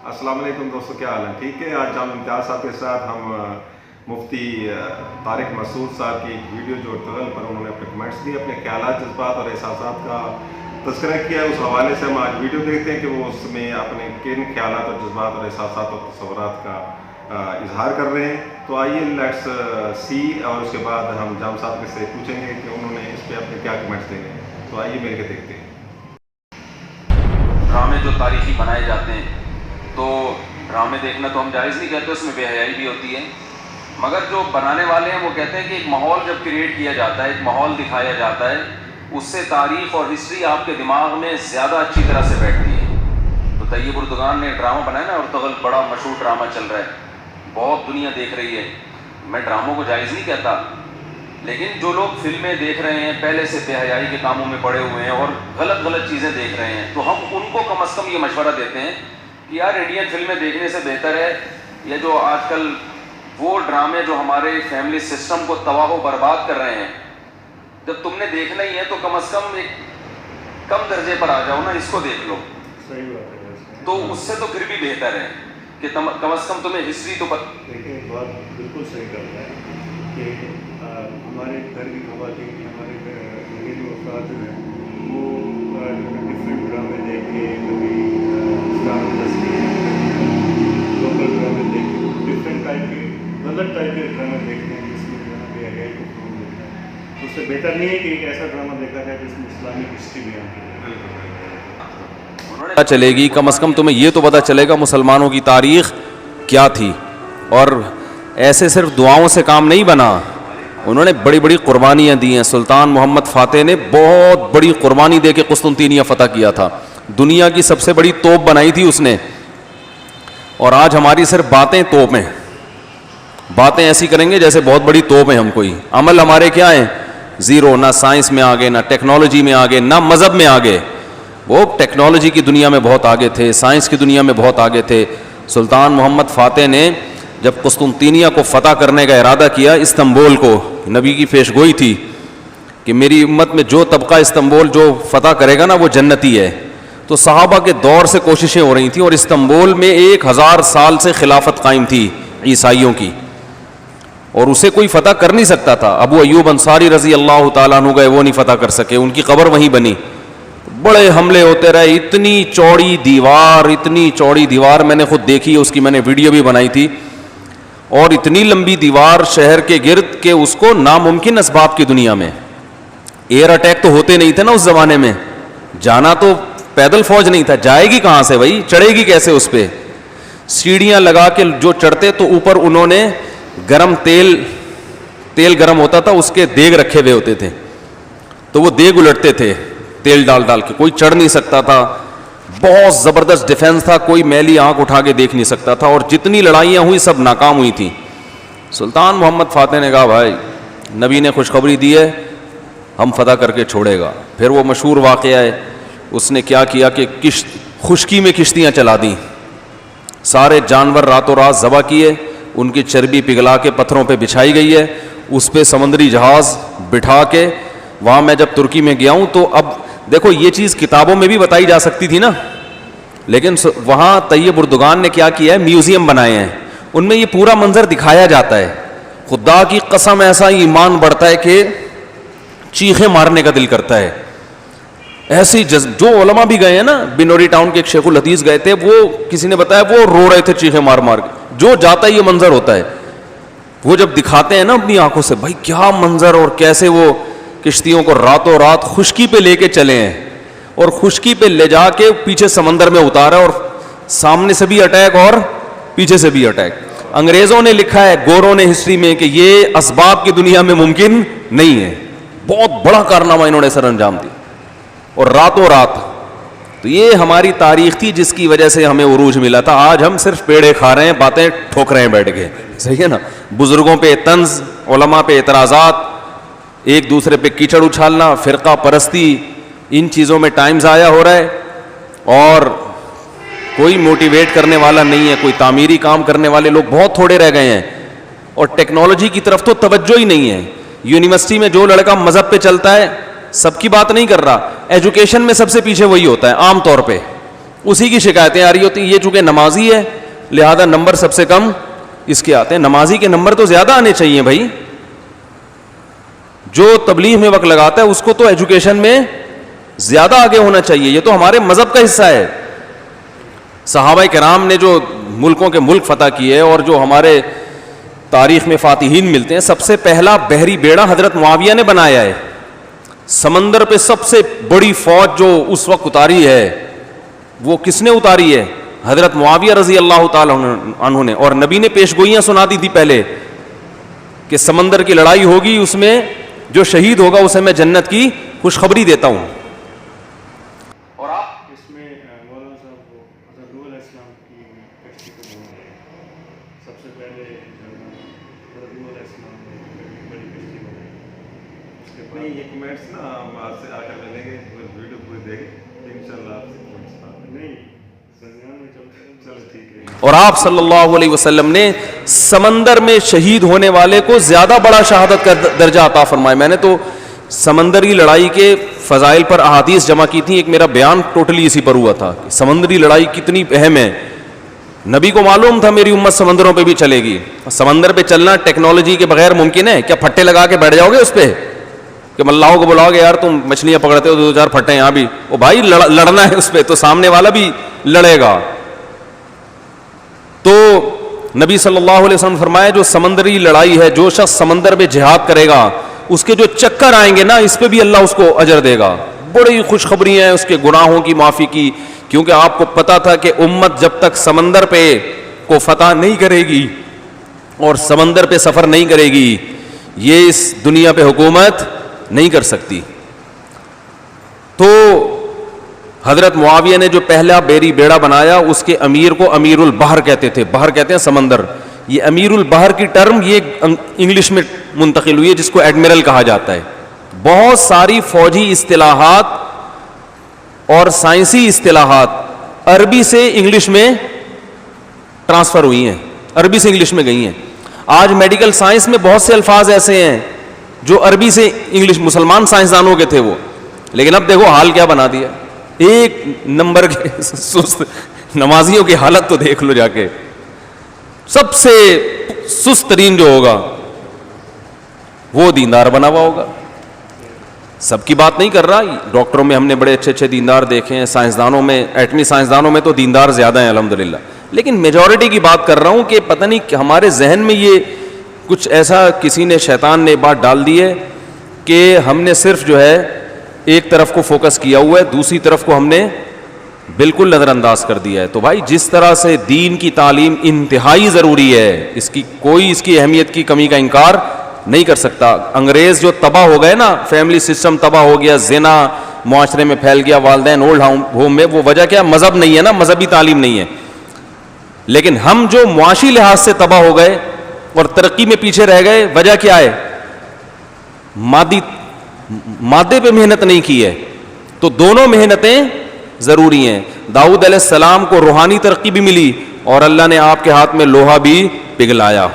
السلام علیکم دوستوں، کیا حال ہے؟ ٹھیک ہے. آج ہم امتیاز صاحب کے ساتھ ہم مفتی طارق مسعود صاحب کی ایک ویڈیو جو ارتغل پر انہوں نے اپنے کمنٹس دیے، اپنے خیالات، جذبات اور احساسات کا تذکرہ کیا ہے. اس حوالے سے ہم آج ویڈیو دیکھتے ہیں کہ وہ اس میں اپنے کن خیالات اور جذبات اور احساسات اور تصورات کا اظہار کر رہے ہیں. تو آئیے لیٹس سی، اور اس کے بعد ہم جام صاحب سے پوچھیں گے کہ انہوں نے اس پہ اپنے کیا کمنٹس دینے ہیں. تو آئیے مل کے دیکھتے ہیں. ڈرامے جو تاریخی بنائے جاتے ہیں تو ڈرامے دیکھنا تو ہم جائز نہیں کہتے، اس میں بے حیائی بھی ہوتی ہے، مگر جو بنانے والے ہیں وہ کہتے ہیں کہ ایک ماحول جب کریٹ کیا جاتا ہے، ایک ماحول دکھایا جاتا ہے، اس سے تاریخ اور ہسٹری آپ کے دماغ میں زیادہ اچھی طرح سے بیٹھتی ہے. تو طیب اردگان نے ڈرامہ بنایا نا، ارطغرل بڑا مشہور ڈرامہ چل رہا ہے، بہت دنیا دیکھ رہی ہے. میں ڈراموں کو جائز نہیں کہتا، لیکن جو لوگ فلمیں دیکھ رہے ہیں پہلے سے بے حیائی کے کاموں میں پڑے ہوئے ہیں اور غلط چیزیں دیکھ رہے ہیں، تو ہم ان کو کم از کم یہ مشورہ دیتے ہیں کہ یار انڈین فلمیں دیکھنے سے بہتر ہے یہ جو آج کل وہ ڈرامے جو ہمارے فیملی سسٹم کو تباہ و برباد کر رہے ہیں، جب تم نے دیکھنا ہی ہے تو کم از کم ایک کم درجے پر آ جاؤ نا، اس کو دیکھ لو. صحیح بات ہے. تو اس سے تو پھر بھی بہتر ہے کہ کم از کم تمہیں ہسٹری تو دیکھیں، بات بالکل صحیح کرتا ہے کہ ہمارے گھر کی خواتین، ہمارے گھر جو افراد جو ہیں وہ ڈفرینٹ ڈرامے دیکھ کے، کبھی اسٹار پلس کے، لوکل ڈرامے دیکھ کے، ڈفرینٹ ٹائپ کے غلط ٹائپ کے ڈرامے دیکھتے ہیں جس میں جو ہے بے حیائی کو فروغ دیتا ہے. اس سے بہتر نہیں ہے کہ ایک ایسا ڈرامہ دیکھا جائے جس میں اسلامک ہسٹری بھی آتی ہے. پتہ چلے گی، کم از کم تمہیں یہ تو پتہ چلے گا مسلمانوں کی تاریخ کیا تھی. اور ایسے صرف دعاؤں سے کام نہیں بنا، انہوں نے بڑی بڑی قربانیاں دی ہیں. سلطان محمد فاتح نے بہت بڑی قربانی دے کے قسطنطینیہ فتح کیا تھا، دنیا کی سب سے بڑی توپ بنائی تھی اس نے. اور آج ہماری صرف باتیں توپ ہیں، باتیں ایسی کریں گے جیسے بہت بڑی توپ ہیں ہم. کوئی عمل ہمارے کیا ہیں؟ زیرو. نہ سائنس میں آگے، نہ ٹیکنالوجی میں آگے، نہ مذہب میں آگے. وہ ٹیکنالوجی کی دنیا میں بہت آگے تھے، سائنس کی دنیا میں بہت آگے تھے. سلطان محمد فاتح نے جب قسطنطینیہ کو فتح کرنے کا ارادہ کیا، استنبول کو، نبی کی پیشگوئی تھی کہ میری امت میں جو طبقہ استنبول جو فتح کرے گا نا وہ جنتی ہے. تو صحابہ کے دور سے کوششیں ہو رہی تھیں، اور استنبول میں 1000 سال سے خلافت قائم تھی عیسائیوں کی، اور اسے کوئی فتح کر نہیں سکتا تھا. ابو ایوب انصاری رضی اللہ تعالیٰ عنہ گئے، وہ نہیں فتح کر سکے، ان کی قبر وہیں بنی. بڑے حملے ہوتے رہے، اتنی چوڑی دیوار میں نے خود دیکھی ہے، اس کی میں نے ویڈیو بھی بنائی تھی. اور اتنی لمبی دیوار شہر کے گرد کہ اس کو ناممکن اسباب کی دنیا میں، ایئر اٹیک تو ہوتے نہیں تھے نا اس زمانے میں، جانا تو پیدل فوج نہیں تھا، جائے گی کہاں سے بھائی، چڑھے گی کیسے اس پہ؟ سیڑھیاں لگا کے جو چڑھتے تو اوپر انہوں نے گرم تیل گرم ہوتا تھا، اس کے دیگ رکھے ہوئے ہوتے تھے، تو وہ دیگ الٹتے تھے تیل ڈال کے. کوئی چڑھ نہیں سکتا تھا، بہت زبردست ڈیفنس تھا، کوئی میلی آنکھ اٹھا کے دیکھ نہیں سکتا تھا. اور جتنی لڑائیاں ہوئی سب ناکام ہوئی تھیں. سلطان محمد فاتح نے کہا بھائی نبی نے خوشخبری دی ہے، ہم فتح کر کے چھوڑے گا. پھر وہ مشہور واقعہ ہے، اس نے کیا کیا کہ خشکی میں کشتیاں چلا دیں، سارے جانور راتوں رات ذبح کیے، ان کی چربی پگھلا کے پتھروں پہ بچھائی گئی ہے، اس پہ سمندری جہاز بٹھا کے. وہاں میں جب ترکی میں گیا ہوں تو اب دیکھو یہ چیز کتابوں میں بھی بتائی جا سکتی تھی نا، لیکن وہاں طیب اردگان نے کیا کیا ہے، میوزیم بنائے ہیں، ان میں یہ پورا منظر دکھایا جاتا ہے. خدا کی قسم ایسا ایمان بڑھتا ہے کہ چیخیں مارنے کا دل کرتا ہے. ایسی جو علماء بھی گئے ہیں نا، بنوری ٹاؤن کے ایک شیخ الحدیث گئے تھے، وہ کسی نے بتایا وہ رو رہے تھے چیخیں مار کے. جو جاتا ہے یہ منظر ہوتا ہے، وہ جب دکھاتے ہیں نا اپنی آنکھوں سے، بھائی کیا منظر، اور کیسے وہ کشتیوں کو راتوں رات خشکی پہ لے کے چلے ہیں، اور خشکی پہ لے جا کے پیچھے سمندر میں اتارا، اور سامنے سے بھی اٹیک اور پیچھے سے بھی اٹیک. انگریزوں نے لکھا ہے، گوروں نے ہسٹری میں، کہ یہ اسباب کی دنیا میں ممکن نہیں ہے. بہت بڑا کارنامہ انہوں نے سر انجام دیا، اور راتوں رات. تو یہ ہماری تاریخ تھی جس کی وجہ سے ہمیں عروج ملا تھا. آج ہم صرف پیڑے کھا رہے ہیں، باتیں ٹھوک رہے ہیں بیٹھ کے، صحیح ہے نا. بزرگوں پہ طنز، علماء پہ اعتراضات، ایک دوسرے پہ کیچڑ اچھالنا، فرقہ پرستی، ان چیزوں میں ٹائم ضائع ہو رہا ہے، اور کوئی موٹیویٹ کرنے والا نہیں ہے. کوئی تعمیری کام کرنے والے لوگ بہت تھوڑے رہ گئے ہیں، اور ٹیکنالوجی کی طرف تو توجہ ہی نہیں ہے. یونیورسٹی میں جو لڑکا مذہب پہ چلتا ہے، سب کی بات نہیں کر رہا، ایجوکیشن میں سب سے پیچھے وہی ہوتا ہے عام طور پہ. اسی کی شکایتیں آ رہی ہوتی ہیں. یہ چونکہ نمازی ہے لہذا نمبر سب سے کم اس کے آتے ہیں. نمازی کے نمبر تو زیادہ آنے چاہیے بھائی. جو تبلیغ میں وقت لگاتا ہے اس کو تو ایجوکیشن میں زیادہ آگے ہونا چاہیے. یہ تو ہمارے مذہب کا حصہ ہے. صحابہ کرام نے جو ملکوں کے ملک فتح کیے اور جو ہمارے تاریخ میں فاتحین ملتے ہیں, سب سے پہلا بحری بیڑا حضرت معاویہ نے بنایا ہے. سمندر پہ سب سے بڑی فوج جو اس وقت اتاری ہے وہ کس نے اتاری ہے؟ حضرت معاویہ رضی اللہ تعالیٰ عنہ نے. اور نبی نے پیشگوئیاں سنا دی تھی پہلے کہ سمندر کی لڑائی ہوگی, اس میں جو شہید ہوگا اسے میں جنت کی خوشخبری دیتا ہوں. اور آپ اس میں مولانا صاحب کو حضرت نوح علیہ السلام کی کشتی کو بول رہے ہیں. سب سے پہلے حضرت نوح علیہ السلام نے بڑی کشتی بنائی. اس کے نہیں بعد یہ کمنٹس نا ہم آج سے آ کر لیں گے, ویڈیو پوری دیکھیں انشاءاللہ آپ سے کمنٹس نہیں درمیان میں چلتے ہیں. چلو ٹھیک ہے. اور آپ صلی اللہ علیہ وسلم نے سمندر میں شہید ہونے والے کو زیادہ بڑا شہادت کا درجہ عطا فرمایا. میں نے تو سمندری لڑائی کے فضائل پر احادیث جمع کی تھی. ایک میرا بیان ٹوٹلی اسی پر ہوا تھا کہ سمندری لڑائی کتنی اہم ہے. نبی کو معلوم تھا میری امت سمندروں پہ بھی چلے گی. سمندر پہ چلنا ٹیکنالوجی کے بغیر ممکن ہے کیا؟ پھٹے لگا کے بیٹھ جاؤ گے اس پہ کہ ملاحوں کو بلاؤ گے یار تم مچھلیاں پکڑتے ہو, 2-4 پھٹے یہاں بھی. او بھائی لڑنا ہے اس پہ تو سامنے والا بھی لڑے گا. تو نبی صلی اللہ علیہ وسلم فرمایا جو سمندری لڑائی ہے, جو شخص سمندر میں جہاد کرے گا اس کے جو چکر آئیں گے نا اس پہ بھی اللہ اس کو اجر دے گا. بڑی خوشخبری ہیں اس کے گناہوں کی معافی کی, کیونکہ آپ کو پتا تھا کہ امت جب تک سمندر پہ کو فتح نہیں کرے گی اور سمندر پہ سفر نہیں کرے گی یہ اس دنیا پہ حکومت نہیں کر سکتی. تو حضرت معاویہ نے جو پہلا بحری بیڑا بنایا اس کے امیر کو امیر البحر کہتے تھے. بحر کہتے ہیں سمندر. یہ امیر البحر کی ٹرم یہ انگلش میں منتقل ہوئی ہے جس کو ایڈمرل کہا جاتا ہے. بہت ساری فوجی اصطلاحات اور سائنسی اصطلاحات عربی سے انگلش میں ٹرانسفر ہوئی ہیں, عربی سے انگلش میں گئی ہیں. آج میڈیکل سائنس میں بہت سے الفاظ ایسے ہیں جو عربی سے انگلش, مسلمان سائنسدانوں کے تھے وہ, لیکن اب دیکھو حال کیا بنا دیا. ایک نمبر کے سست نمازیوں کی حالت تو دیکھ لو جا کے. سب سے سست ترین جو ہوگا وہ دیندار بنا ہوا ہوگا. سب کی بات نہیں کر رہا, ڈاکٹروں میں ہم نے بڑے اچھے اچھے دیندار دیکھے ہیں, سائنسدانوں میں, ایٹمی سائنسدانوں میں تو دیندار زیادہ ہیں الحمدللہ, لیکن میجورٹی کی بات کر رہا ہوں کہ پتہ نہیں کہ ہمارے ذہن میں یہ کچھ ایسا کسی نے, شیطان نے بات ڈال دی ہے کہ ہم نے صرف جو ہے ایک طرف کو فوکس کیا ہوا ہے, دوسری طرف کو ہم نے بالکل نظر انداز کر دیا ہے. تو بھائی جس طرح سے دین کی تعلیم انتہائی ضروری ہے, اس کی کوئی اس کی اہمیت کی کمی کا انکار نہیں کر سکتا. انگریز جو تباہ ہو گئے نا, فیملی سسٹم تباہ ہو گیا, زنا معاشرے میں پھیل گیا, والدین اولڈ ہوم میں, وہ وجہ کیا؟ مذہب نہیں ہے نا, مذہبی تعلیم نہیں ہے. لیکن ہم جو معاشی لحاظ سے تباہ ہو گئے اور ترقی میں پیچھے رہ گئے, وجہ کیا ہے؟ مادے پہ محنت نہیں کی ہے. تو دونوں محنتیں ضروری ہیں. داؤد علیہ السلام کو روحانی ترقی بھی ملی اور اللہ نے آپ کے ہاتھ میں لوہا بھی پگھلایا.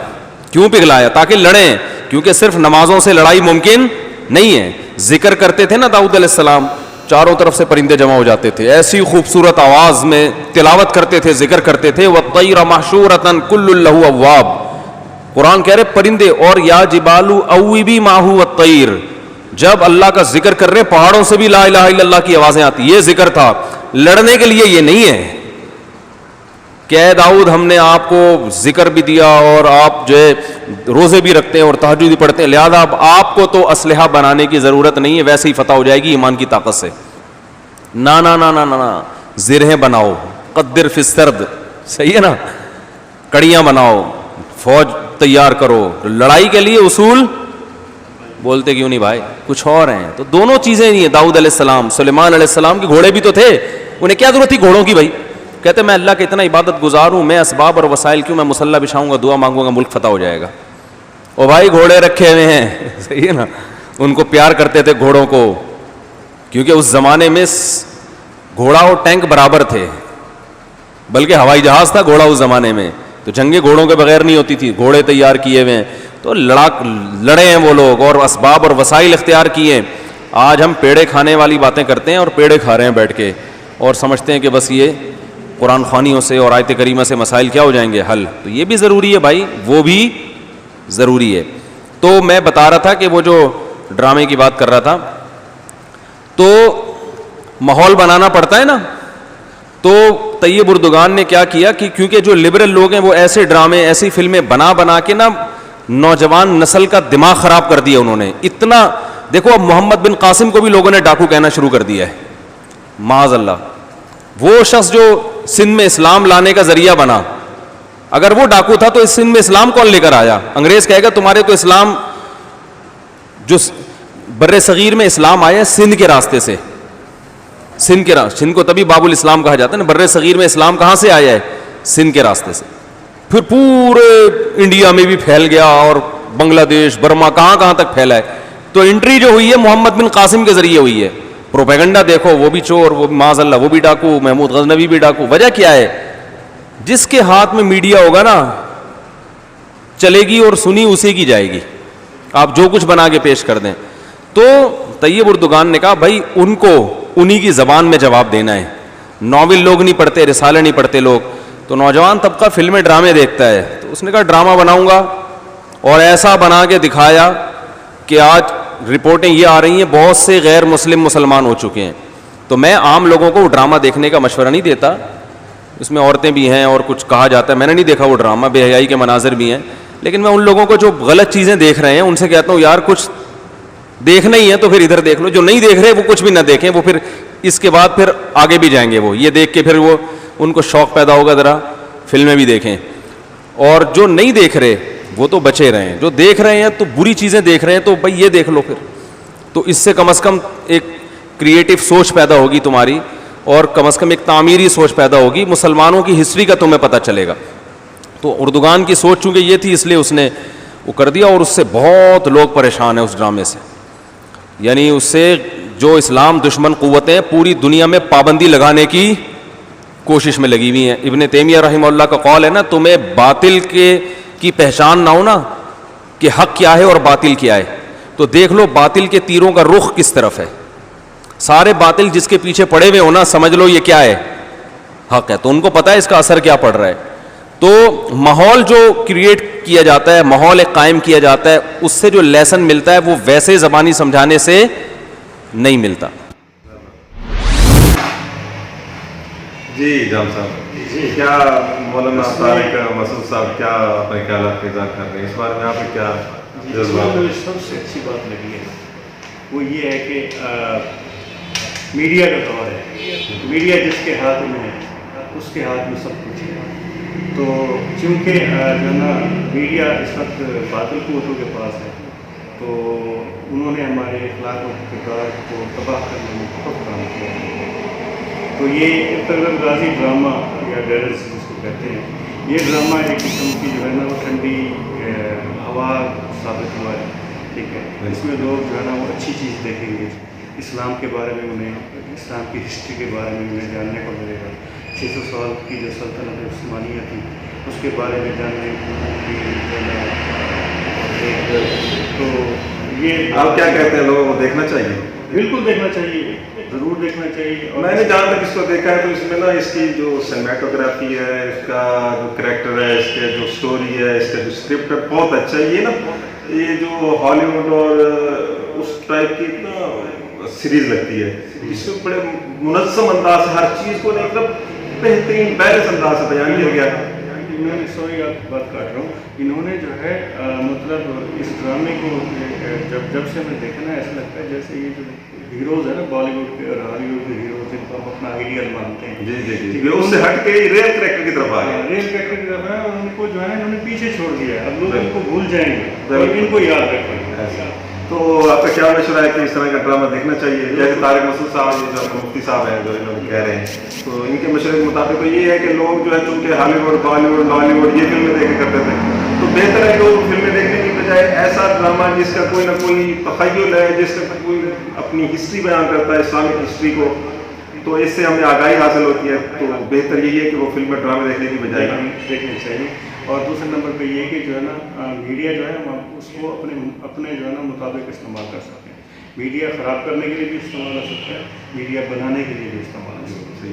کیوں پگھلایا؟ تاکہ لڑیں, کیونکہ صرف نمازوں سے لڑائی ممکن نہیں ہے. ذکر کرتے تھے نا داؤد علیہ السلام, چاروں طرف سے پرندے جمع ہو جاتے تھے, ایسی خوبصورت آواز میں تلاوت کرتے تھے, ذکر کرتے تھے. وَالطَّيْرَ مَحْشُورَةً كُلٌّ لَهُ أَوَّابٌ, قرآن کہہ رہے پرندے, اور یا جبالُ أَوِّبِي مَعَهُ وَالطَّيْرُ, جب اللہ کا ذکر کر رہے پہاڑوں سے بھی لا الہ الا اللہ کی آوازیں آتی. یہ ذکر تھا, لڑنے کے لیے یہ نہیں ہے کہ اے داؤد ہم نے آپ کو ذکر بھی دیا اور آپ جو ہے روزے بھی رکھتے ہیں اور تہجد بھی پڑھتے ہیں, لہذا اب آپ کو تو اسلحہ بنانے کی ضرورت نہیں ہے, ویسے ہی فتح ہو جائے گی ایمان کی طاقت سے. نا نا نا نا نا, زرہیں بناؤ, قدر فی السرد, صحیح ہے نا, کڑیاں بناؤ, فوج تیار کرو. لڑائی کے لیے اصول بولتے کیوں نہیں بھائی, کچھ اور ہیں. تو دونوں چیزیں نہیں ہیں. داؤد علیہ السلام, سلیمان علیہ السلام کے گھوڑے بھی تو تھے, انہیں کیا ضرورت تھی گھوڑوں کی بھائی؟ کہتے میں اللہ کے اتنا عبادت گزار ہوں, میں اسباب اور وسائل کیوں, میں مسلح بچھاؤں گا, دعا مانگوں گا, ملک فتح ہو جائے گا. او بھائی گھوڑے رکھے ہوئے ہیں, صحیح ہے نا, ان کو پیار کرتے تھے گھوڑوں کو, کیونکہ اس زمانے میں گھوڑا اور ٹینک برابر تھے, بلکہ ہوائی جہاز تھا گھوڑا اس زمانے میں, تو جنگیں گھوڑوں کے بغیر نہیں ہوتی تھی, گھوڑے تیار کیے ہوئے ہیں. تو لڑے ہیں وہ لوگ اور اسباب اور وسائل اختیار کیے. آج ہم پیڑے کھانے والی باتیں کرتے ہیں اور پیڑے کھا رہے ہیں بیٹھ کے اور سمجھتے ہیں کہ بس یہ قرآن خوانیوں سے اور آیت کریمہ سے مسائل کیا ہو جائیں گے؟ حل. تو یہ بھی ضروری ہے بھائی, وہ بھی ضروری ہے. تو میں بتا رہا تھا کہ وہ جو ڈرامے کی بات کر رہا تھا, تو ماحول بنانا پڑتا ہے نا. تو طیب اردگان نے کیا کیا کہ کیونکہ جو لبرل لوگ ہیں وہ ایسے ڈرامے ایسی فلمیں بنا کے نا نوجوان نسل کا دماغ خراب کر دیا انہوں نے. اتنا دیکھو, اب محمد بن قاسم کو بھی لوگوں نے ڈاکو کہنا شروع کر دیا ہے, معاذ اللہ. وہ شخص جو سندھ میں اسلام لانے کا ذریعہ بنا, اگر وہ ڈاکو تھا تو اس سندھ میں اسلام کون لے کر آیا؟ انگریز کہے گا تمہارے تو اسلام, جو بر صغیر میں اسلام آیا سندھ کے راستے سے, سندھ کو تبھی باب الاسلام کہا جاتا ہے نا. بر صغیر میں اسلام کہاں سے آیا ہے؟ سندھ کے راستے سے. پھر پورے انڈیا میں بھی پھیل گیا اور بنگلہ دیش, برما, کہاں کہاں تک پھیلا ہے. تو انٹری جو ہوئی ہے محمد بن قاسم کے ذریعے ہوئی ہے. پروپیگنڈا دیکھو, وہ بھی چور, وہ بھی معاذ اللہ وہ بھی ڈاکو, محمود غزنوی بھی ڈاکو. وجہ کیا ہے؟ جس کے ہاتھ میں میڈیا ہوگا نا چلے گی اور سنی اسی کی جائے گی, آپ جو کچھ بنا کے پیش کر دیں. تو طیب اردگان نے کہا بھائی ان کو انہی کی زبان میں جواب دینا ہے. ناول لوگ نہیں پڑھتے, رسالے نہیں پڑھتے لوگ, تو نوجوان طبقہ فلمیں ڈرامے دیکھتا ہے. تو اس نے کہا ڈرامہ بناؤں گا, اور ایسا بنا کے دکھایا کہ آج رپورٹیں یہ آ رہی ہیں بہت سے غیر مسلم مسلمان ہو چکے ہیں. تو میں عام لوگوں کو وہ ڈرامہ دیکھنے کا مشورہ نہیں دیتا, اس میں عورتیں بھی ہیں اور کچھ کہا جاتا ہے, میں نے نہیں دیکھا وہ ڈرامہ, بے حیائی کے مناظر بھی ہیں. لیکن میں ان لوگوں کو جو غلط چیزیں دیکھ رہے ہیں ان سے کہتا ہوں یار کچھ دیکھنا ہی ہے تو پھر ادھر دیکھ لو. جو نہیں دیکھ رہے وہ کچھ بھی نہ دیکھیں, وہ پھر اس کے بعد پھر آگے بھی جائیں گے, وہ یہ دیکھ کے پھر وہ ان کو شوق پیدا ہوگا ذرا فلمیں بھی دیکھیں. اور جو نہیں دیکھ رہے وہ تو بچے رہے ہیں, جو دیکھ رہے ہیں تو بری چیزیں دیکھ رہے ہیں تو بھائی یہ دیکھ لو پھر. تو اس سے کم از کم ایک کریٹو سوچ پیدا ہوگی تمہاری, اور کم از کم ایک تعمیری سوچ پیدا ہوگی, مسلمانوں کی ہسٹری کا تمہیں پتہ چلے گا. تو اردگان کی سوچ چونکہ یہ تھی اس لیے اس نے وہ کر دیا, اور اس سے بہت لوگ پریشان ہیں اس ڈرامے سے. یعنی اس سے جو اسلام دشمن قوتیں پوری دنیا میں پابندی لگانے کی کوشش میں لگی ہوئی ہیں. ابن تیمیہ رحمہ اللہ کا قول ہے نا, تمہیں باطل کی پہچان نہ ہو نا کہ حق کیا ہے اور باطل کیا ہے, تو دیکھ لو باطل کے تیروں کا رخ کس طرف ہے. سارے باطل جس کے پیچھے پڑے ہوئے ہو نا, سمجھ لو یہ کیا ہے؟ حق ہے. تو ان کو پتہ ہے اس کا اثر کیا پڑ رہا ہے. تو ماحول جو کریٹ کیا جاتا ہے, ماحول ایک قائم کیا جاتا ہے, اس سے جو لیسن ملتا ہے وہ ویسے زبانی سمجھانے سے نہیں ملتا. جی جام صاحب, کیا مولانا طارق مسعود صاحب کیا اپنے خیالات کا اظہار کر رہے ہیں اس بارے میں, آپ کو کیا جذبات؟ مجھے سب سے اچھی بات لگی ہے وہ یہ ہے کہ میڈیا کا دور ہے. میڈیا جس کے ہاتھ میں ہے اس کے ہاتھ میں سب کچھ ہے. تو چونکہ جو ہے نا میڈیا اس وقت باطل قوتوں کے پاس ہے, تو انہوں نے ہمارے اخلاق و کردار کو تباہ کرنے میں بہت کام کیا ہے. تو یہ ارطغرل غازی ڈرامہ یا ڈیرلس جس کو کہتے ہیں, یہ ڈرامہ ایک قسم کی جو ہے نا وہ ٹھنڈی ہوا ثابت ہوا ہے. ٹھیک ہے, اس میں لوگ جو ہے نا وہ اچھی چیز دیکھیں گے, اسلام کے بارے میں انہیں, اسلام کی ہسٹری کے بارے میں انہیں جاننے کو ملے گا. 600 سال کی جو سلطنت عثمانیہ تھی اس کے بارے میں جاننے کی. تو یہ آپ کیا کہتے ہیں, لوگوں کو دیکھنا چاہیے؟ بالکل دیکھنا چاہیے, ضرور دیکھنا چاہیے. میں نے جہاں تک اس کو دیکھا ہے تو اس میں نا اس کی جو سنیماٹوگرافی ہے, اس کا جو کریکٹر ہے, اس کے جو سٹوری ہے, اس کا جو اسکرپٹ ہے, بہت اچھا ہے. یہ نا یہ جو ہالی ووڈ اور اس ٹائپ کی نا سیریز لگتی ہے, اس میں بڑے منظم انداز سے ہر چیز کو ایک دم بہترین بیلنس انداز سے بیان کیا گیا. انہوں نے, سوری آپ بات کاٹ رہا ہوں, انہوں نے جو ہے مطلب اس ڈرامے کو جب سے ہمیں دیکھا نا ایسا لگتا ہے جیسے یہ جو ہیروز ہے نا بالی ووڈ کے اور ہالی ووڈ کے ہیروز جن کو ہم اپنا آئیڈیل مانتے ہیں, جی اس سے ہٹ کے ریئل کریکٹر کی طرف آ گئے. ریئل کریکٹر کی طرف ہے, ان کو جو ہے نا انہوں نے پیچھے چھوڑ دیا ہے. اب لوگ ان کو بھول جائیں گے اور ان کو یاد رکھیں گے. تو آپ کا کیا مشورہ ہے کہ اس طرح کا ڈرامہ دیکھنا چاہیے؟ جیسے طارق مسعود صاحب جو مفتی صاحب ہیں جو انہوں نے کہہ رہے ہیں, تو ان کے مشورے کے مطابق تو یہ ہے کہ لوگ جو ہے چونکہ Hollywood, Bollywood, Lollywood یہ فلمیں دیکھا کرتے تھے, تو بہتر ہے لوگ فلمیں دیکھنے کی بجائے ایسا ڈرامہ جس کا کوئی نہ کوئی تخیل ہے, جس کا کوئی اپنی ہسٹری بیان کرتا ہے, اسلامک ہسٹری کو, تو اس سے ہمیں آگاہی حاصل ہوتی ہے. تو بہتر یہی ہے کہ وہ فلم ڈرامے دیکھنے کی بجائے دیکھنے چاہیے. اور دوسرے نمبر پہ یہ کہ جو ہے نا میڈیا جو ہے اس کو اپنے جو ہے نا مطابق استعمال کر سکتے ہیں. میڈیا خراب کرنے کے لیے بھی استعمال کر سکتا ہے, میڈیا بنانے کے لیے بھی استعمال کر سکتا ہے.